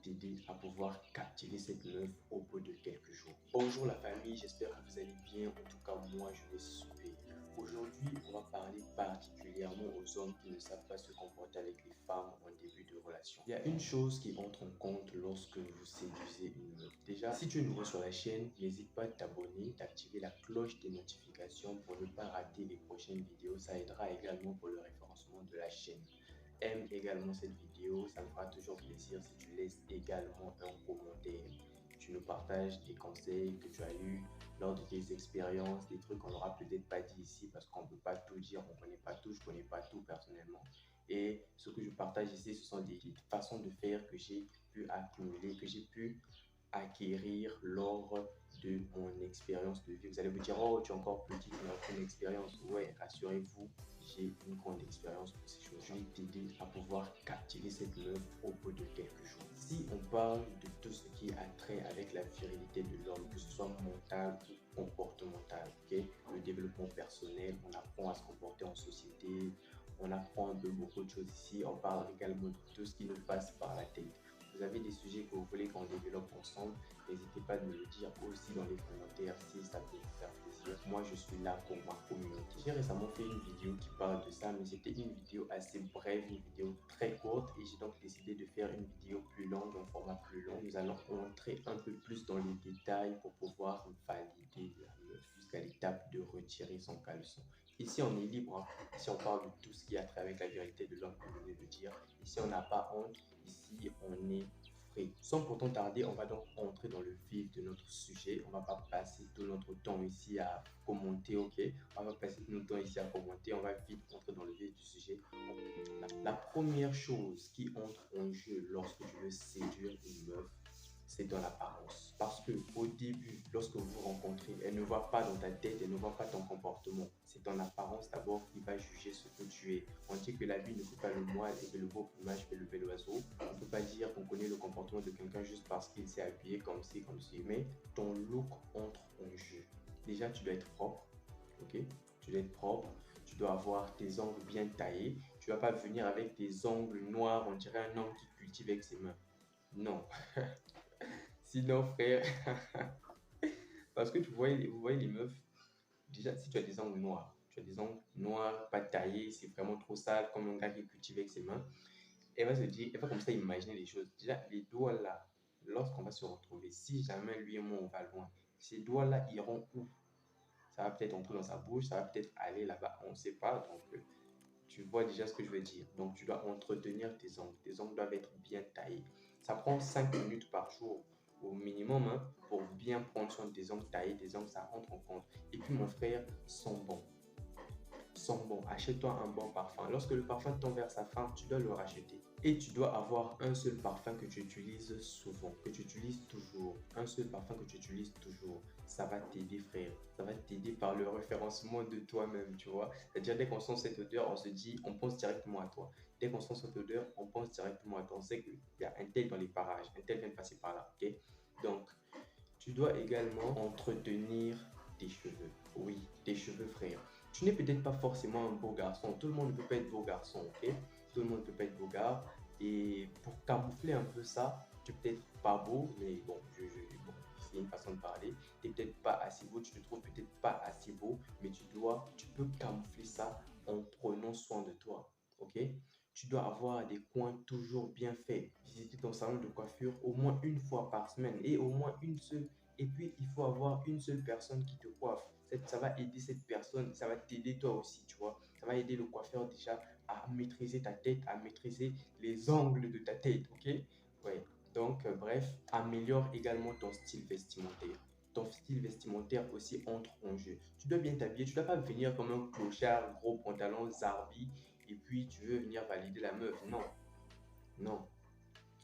t'aider à pouvoir captiver cette meuf au bout de quelques jours. Bonjour la famille, j'espère que vous allez bien. En tout cas, moi je vais super. Aujourd'hui, on va parler particulièrement aux hommes qui ne savent pas se comporter avec les femmes en début de relation. Il y a une chose qui entre en compte lorsque vous séduisez une meuf. Déjà, si tu es nouveau sur la chaîne, n'hésite pas à t'abonner, d'activer la cloche des notifications pour ne pas rater les prochaines vidéos. Ça aidera également pour le référencement de la chaîne. Aime également cette vidéo, ça me fera toujours plaisir si tu laisses également un commentaire. Tu nous partages des conseils que tu as eus lors de tes expériences, des trucs qu'on n'aura peut-être pas dit ici parce qu'on ne peut pas tout dire, on ne connaît pas tout, je ne connais pas tout personnellement. Et ce que je partage ici, ce sont des façons de faire que j'ai pu accumuler, que j'ai pu acquérir lors de mon expérience de vie. Vous allez vous dire, oh, tu es encore petit, tu n'as aucune expérience. Ouais, rassurez-vous, j'ai une grande expérience pour ces choses. Je vais t'aider à pouvoir captiver cette meuf au bout de quelques jours. Si on parle de tout ce qui a trait avec la virilité de l'homme, que ce soit mental ou comportemental, ok? Le développement personnel, on apprend à se comporter en société, on apprend un peu beaucoup de choses ici. On parle également de tout ce qui nous passe par la tête. Vous avez des sujets que vous voulez qu'on développe ensemble, n'hésitez pas à me le dire aussi dans les commentaires si ça peut vous faire plaisir. Moi, je suis là pour ma communauté. J'ai récemment fait une vidéo qui parle de ça, mais c'était une vidéo assez brève, une vidéo très courte et j'ai donc décidé de faire une vidéo plus longue, un format plus long. Nous allons entrer un peu plus dans les détails pour pouvoir valider la meuf jusqu'à l'étape de retirer son caleçon. Ici, on est libre. Hein. Ici, on parle de tout ce qui a trait avec la vérité de l'homme, comme je venais de dire. Ici, on n'a pas honte. Ici, on est frais. Sans pourtant tarder, on va donc entrer dans le vif de notre sujet. On ne va pas passer tout notre temps ici à commenter, ok? On va pas passer tout notre temps ici à commenter. On va vite entrer dans le vif du sujet. La première chose qui entre en jeu lorsque tu veux séduire une meuf, c'est dans l'apparence. Parce que au début, lorsque vous vous rencontrez, elle ne voit pas dans ta tête, elle ne voit pas ton comportement. C'est ton apparence d'abord qui va juger ce que tu es. On dit que la vie ne fait pas le moine et que le beau plumage fait lever l'oiseau. On ne peut pas dire qu'on connaît le comportement de quelqu'un juste parce qu'il s'est habillé comme ci, comme ci. Mais ton look entre en jeu. Déjà, tu dois être propre. Ok? Tu dois être propre. Tu dois avoir tes ongles bien taillés. Tu ne vas pas venir avec tes ongles noirs. On dirait un homme qui cultive avec ses mains. Non. Sinon, frère, parce que vous voyez les meufs, déjà, si tu as des ongles noirs, tu as des ongles noirs, pas taillés, c'est vraiment trop sale, comme un gars qui cultive avec ses mains, elle va se dire, elle va comme ça imaginer les choses. Déjà, les doigts là, lorsqu'on va se retrouver, si jamais lui et moi on va loin, ces doigts là iront où? Ça va peut-être entrer dans sa bouche, ça va peut-être aller là-bas, on ne sait pas. Donc, tu vois déjà ce que je veux dire. Donc, tu dois entretenir tes ongles. Tes ongles doivent être bien taillés. Ça prend 5 minutes par jour au minimum hein, pour bien prendre soin de tes ongles taillés. Tes ongles, ça rentre en compte. Et puis, mon frère, sent bon. Sent bon. Achète-toi un bon parfum. Lorsque le parfum tombe vers sa fin, tu dois le racheter. Et tu dois avoir un seul parfum que tu utilises souvent, que tu utilises toujours. Un seul parfum que tu utilises toujours. Ça va t'aider, frère. Ça va t'aider par le référencement de toi-même, tu vois. C'est-à-dire, dès qu'on sent cette odeur, on se dit, on pense directement à toi. Dès qu'on sent cette odeur, on pense directement à toi. On sait qu'il y a un tel dans les parages, un tel vient de passer par là, ok? Donc, tu dois également entretenir tes cheveux. Oui, tes cheveux, frère. Tu n'es peut-être pas forcément un beau garçon. Tout le monde ne peut pas être beau garçon, ok? Tout le monde ne peut pas être beau gars. Et pour camoufler un peu ça, tu n'es peut-être pas beau, mais bon, bon c'est une façon de parler. Tu n'es peut-être pas assez beau, tu te trouves peut-être pas assez beau, mais tu peux camoufler ça en prenant soin de toi, ok? Tu dois avoir des coins toujours bien faits. Visiter ton salon de coiffure au moins une fois par semaine et au moins une seule. Et puis, il faut avoir une seule personne qui te coiffe. Ça va aider cette personne, ça va t'aider toi aussi, tu vois. Ça va aider le coiffeur déjà à maîtriser ta tête, à maîtriser les angles de ta tête, ok? Ouais. Donc, bref, améliore également ton style vestimentaire. Ton style vestimentaire aussi entre en jeu. Tu dois bien t'habiller, tu ne dois pas venir comme un clochard, gros pantalon, zarbi, et puis tu veux venir valider la meuf. Non, non,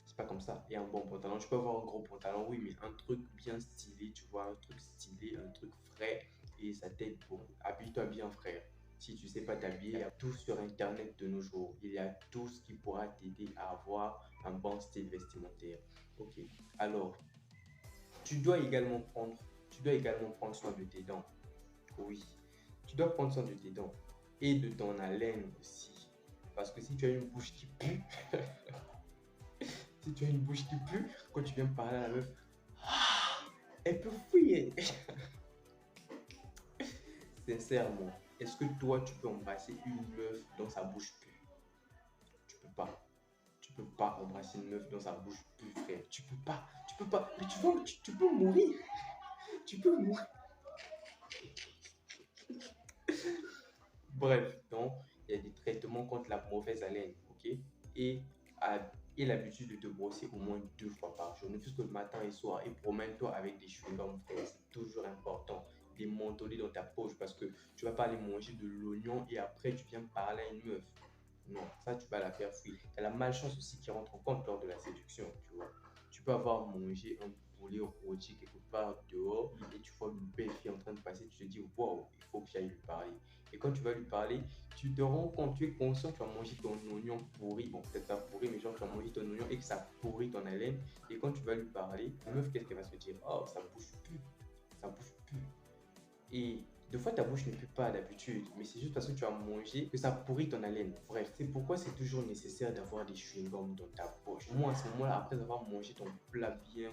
c'est pas comme ça. Et un bon pantalon, tu peux avoir un gros pantalon, oui, mais un truc bien stylé, tu vois, un truc stylé, un truc frais, et ça t'aide. Bon, habille-toi bien, frère. Si tu sais pas t'habiller, il y a tout sur Internet de nos jours. Il y a tout ce qui pourra t'aider à avoir un bon style vestimentaire. Ok, alors, tu dois également prendre soin de tes dents. Oui, tu dois prendre soin de tes dents et de ton haleine aussi. Parce que si tu as une bouche qui pue, Si tu as une bouche qui pue, quand tu viens parler à la meuf, elle peut fuir. Sincèrement, est-ce que toi, tu peux embrasser une meuf dont sa bouche pue? Tu peux pas. Tu peux pas embrasser une meuf dont sa bouche pue, frère. Tu peux pas. Tu peux pas. Mais tu peux mourir. Tu peux mourir. Bref, donc, il y a des traitements contre la mauvaise haleine, ok? Et, et l'habitude de te brosser au moins 2 fois par jour, ne fût-ce que le matin et soir. Et promène-toi avec des chewing-gums, frère, c'est toujours important. Des mentholés dans ta poche parce que tu vas pas aller manger de l'oignon et après tu viens parler à une meuf. Non, ça tu vas la faire fuir. Il y a la malchance aussi qui rentre en compte lors de la séduction, tu vois. Tu peux avoir mangé un poulet rôti quelque part dehors et tu vois une belle fille en train de passer, tu te dis waouh, il faut que j'aille lui parler. Et quand tu vas lui parler, tu te rends compte, tu es conscient que tu as mangé ton oignon pourri, bon peut-être pas pourri, mais genre tu as mangé ton oignon et que ça pourrit ton haleine. Et quand tu vas lui parler, la meuf, qu'est-ce qu'elle va se dire? Oh, ça bouge plus, ça bouge plus. Et des fois, ta bouche ne pue pas d'habitude, mais c'est juste parce que tu as mangé que ça pourrit ton haleine. Bref, c'est pourquoi c'est toujours nécessaire d'avoir des chewing-gums dans ta poche. Moi, à ce moment-là, après avoir mangé ton plat bien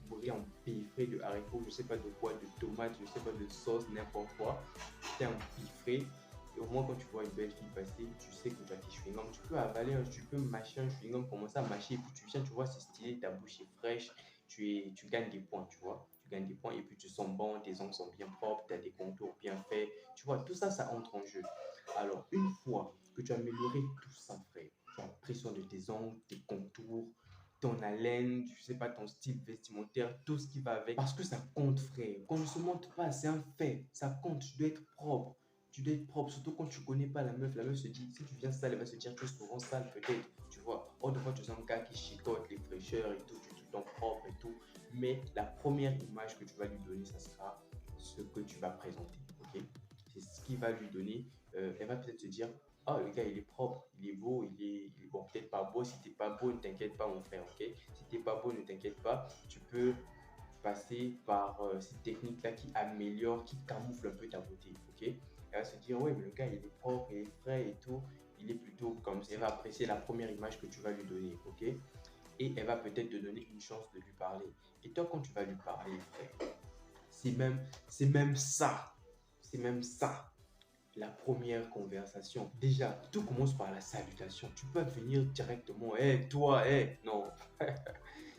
pourri en piffré de haricots, je sais pas de quoi, de tomates, je sais pas de sauce, n'importe quoi, t'es en piffré. Et au moins, quand tu vois une belle fille passer, tu sais que tu as tes chewing-gums. Tu peux avaler, tu peux mâcher un chewing-gum, commencer à mâcher, et puis tu viens, tu vois, c'est stylé, ta bouche est fraîche, tu gagnes des points, tu vois. Tu gagnes des points et puis tu sens bon, tes ongles sont bien propres, tu as des contours bien faits. Tu vois, tout ça, ça entre en jeu. Alors, une fois que tu as amélioré tout ça, frère, tu as pris soin de tes ongles, tes contours, ton haleine, je sais pas, ton style vestimentaire, tout ce qui va avec. Parce que ça compte, frère. Qu'on ne se montre pas, c'est un fait. Ça compte, tu dois être propre. Tu dois être propre, surtout quand tu connais pas la meuf se dit, si tu viens sale, elle va se dire, tu es souvent sale peut-être, tu vois. Or, de fois, tu es un gars qui chicote les fraîcheurs et tout, tu es tout le temps propre et tout. Mais la première image que tu vas lui donner, ça sera ce que tu vas présenter, ok? C'est ce qui va lui donner, elle va peut-être se dire, ah, le gars, il est propre, il est beau, il est bon, peut-être pas beau. Si t'es pas beau, ne t'inquiète pas, mon frère, ok? Si t'es pas beau, ne t'inquiète pas, tu peux passer par ces techniques-là qui améliorent, qui camouflent un peu ta beauté, ok? Elle va se dire, ouais, mais le gars, il est propre, il est frais et tout, il est plutôt comme ça. Elle va apprécier la première image que tu vas lui donner, ok? Et elle va peut-être te donner une chance de lui parler. Et toi, quand tu vas lui parler, frère, c'est même ça, la première conversation. Déjà, tout commence par la salutation. Tu peux venir directement, hé, hey, toi, hé, hey. Non.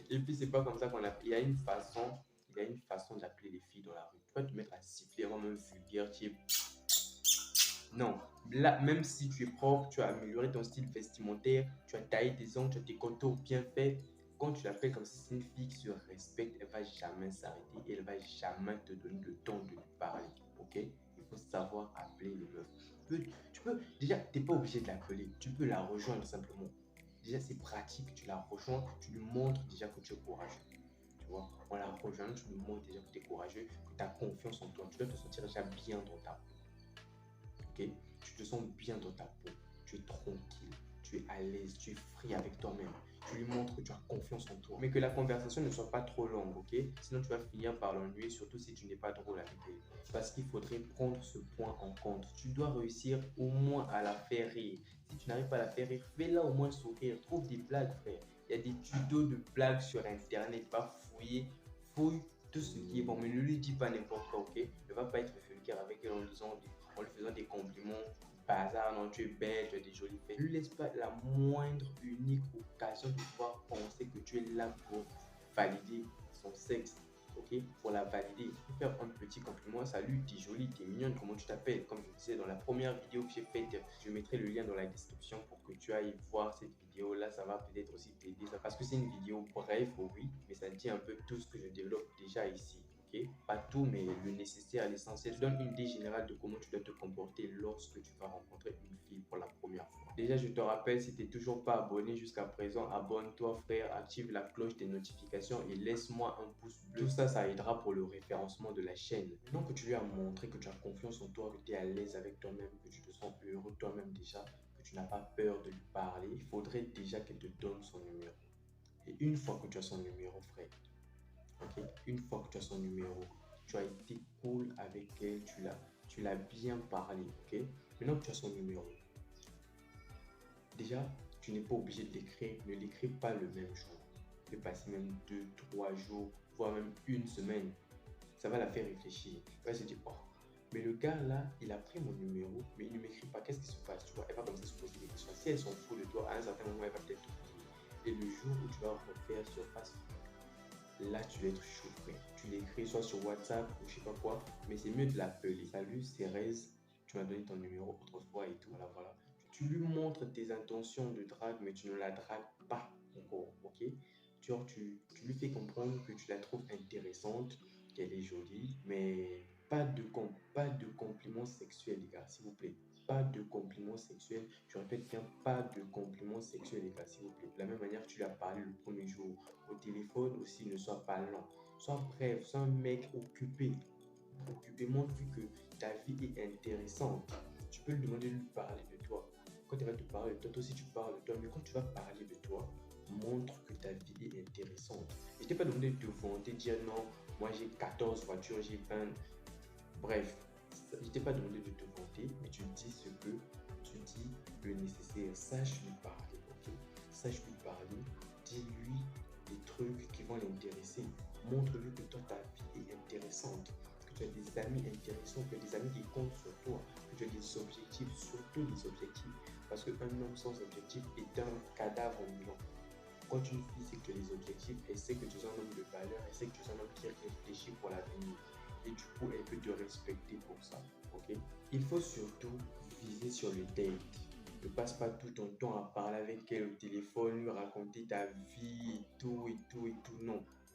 Et puis, c'est pas comme ça qu'on appelle. Il y a une façon d'appeler les filles dans la rue. Tu peux te mettre à siffler, vraiment même vulgaire, tu es... Non, là, même si tu es propre, tu as amélioré ton style vestimentaire, tu as taillé tes ongles, tu as tes contours bien faits, quand tu l'appelles comme si c'est une fille qui se respecte, elle va jamais s'arrêter et elle va jamais te donner le temps de lui parler, ok? Il faut savoir appeler les meufs. Déjà, tu n'es pas obligé de l'appeler, tu peux la rejoindre simplement. Déjà, c'est pratique, tu la rejoins, tu lui montres déjà que tu es courageux. Tu vois, on la rejoint, tu lui montres déjà que tu es courageux, que tu as confiance en toi, tu dois te sentir déjà bien dans ta peau. Ok, tu te sens bien dans ta peau, tu es tranquille, tu es à l'aise, tu es free avec toi-même. Tu lui montres que tu as confiance en toi. Mais que la conversation ne soit pas trop longue, ok? Sinon, tu vas finir par l'ennuyer, surtout si tu n'es pas drôle avec elle. Parce qu'il faudrait prendre ce point en compte. Tu dois réussir au moins à la faire rire. Si tu n'arrives pas à la faire rire, fais-la au moins sourire. Trouve des blagues, frère. Il y a des tutos de blagues sur Internet. Va fouiller, fouille tout ce qui est bon. Mais ne lui dis pas n'importe quoi, ok? Ne va pas être vulgaire avec elle en lui faisant des compliments, bazar, non, tu es belle, tu as des jolies fesses. Ne laisse pas la moindre unique occasion de pouvoir penser que tu es là pour valider son sexe, ok? Pour la valider, il faut faire un petit compliment. Salut, t'es jolie, t'es mignonne, comment tu t'appelles? Comme je disais dans la première vidéo que j'ai faite, je mettrai le lien dans la description pour que tu ailles voir cette vidéo là. Ça va peut-être aussi t'aider parce que c'est une vidéo brève, oui, mais ça dit un peu tout ce que je développe déjà ici. Pas tout, mais le nécessaire, l'essentiel. Je donne une idée générale de comment tu dois te comporter lorsque tu vas rencontrer une fille pour la première fois. Déjà, je te rappelle, si tu n'es toujours pas abonné jusqu'à présent, abonne-toi, frère, active la cloche des notifications et laisse-moi un pouce bleu. Tout ça, ça aidera pour le référencement de la chaîne. Maintenant que tu lui as montré que tu as confiance en toi, que tu es à l'aise avec toi-même, que tu te sens heureux toi-même déjà, que tu n'as pas peur de lui parler, il faudrait déjà qu'elle te donne son numéro. Et une fois que tu as son numéro, frère, ok, une fois que tu as son numéro, tu as été cool avec elle, tu l'as bien parlé, ok. Maintenant que tu as son numéro, déjà, tu n'es pas obligé de l'écrire, ne l'écris pas le même jour. peut passer même 2, 3 jours, voire même une semaine. Ça va la faire réfléchir. Elle va se dire, oh, mais le gars là, il a pris mon numéro, mais il ne m'écrit pas. Qu'est-ce qui se passe? Tu vois, elle va commencer à se poser des questions. Si elle s'en fout de toi, à un certain moment, elle va peut-être t'oublier. Et le jour où tu vas refaire surface, là, tu vas être chauffé. Tu l'écris soit sur WhatsApp ou je sais pas quoi, mais c'est mieux de l'appeler. Salut, Thérèse, tu m'as donné ton numéro autrefois et tout. Voilà, voilà. Tu lui montres tes intentions de drague, mais tu ne la dragues pas encore, ok? Tu lui fais comprendre que tu la trouves intéressante, qu'elle est jolie, mais pas de compliments sexuels, les gars, s'il vous plaît. Pas de compliments sexuels. Je répète bien, pas de compliments sexuels, les gars, s'il vous plaît. De la même manière que tu lui as parlé le premier jour au téléphone aussi, ne sois pas lent. Sois bref, sois un mec occupé. Occupé, montre-lui que ta vie est intéressante. Tu peux lui demander de lui parler de toi. Quand elle va te parler de toi, toi aussi tu parles de toi, mais quand tu vas parler de toi, montre que ta vie est intéressante. Je t'ai pas demandé de te vanter, dire non, moi j'ai 14 voitures, j'ai 20. Bref, je t'ai pas demandé de te vanter, mais tu dis ce que tu dis le nécessaire. Sache lui parler, ok? Sache lui parler, dis-lui des trucs qui vont l'intéresser. Montre-lui que toi, ta vie est intéressante, que tu as des amis intéressants, que tu as des amis qui comptent sur toi, que tu as des objectifs, surtout des objectifs. Parce qu'un homme sans objectif est un cadavre ambulant. Quand une fille sait que tu as des objectifs, elle sait que tu es un homme de valeur, elle sait que tu es un homme qui réfléchit pour l'avenir. Et du coup, elle peut te respecter pour ça. Ok? Il faut surtout viser sur le date. Ne passe pas tout ton temps à parler avec elle au téléphone, lui raconter ta vie et tout et tout et tout. Non.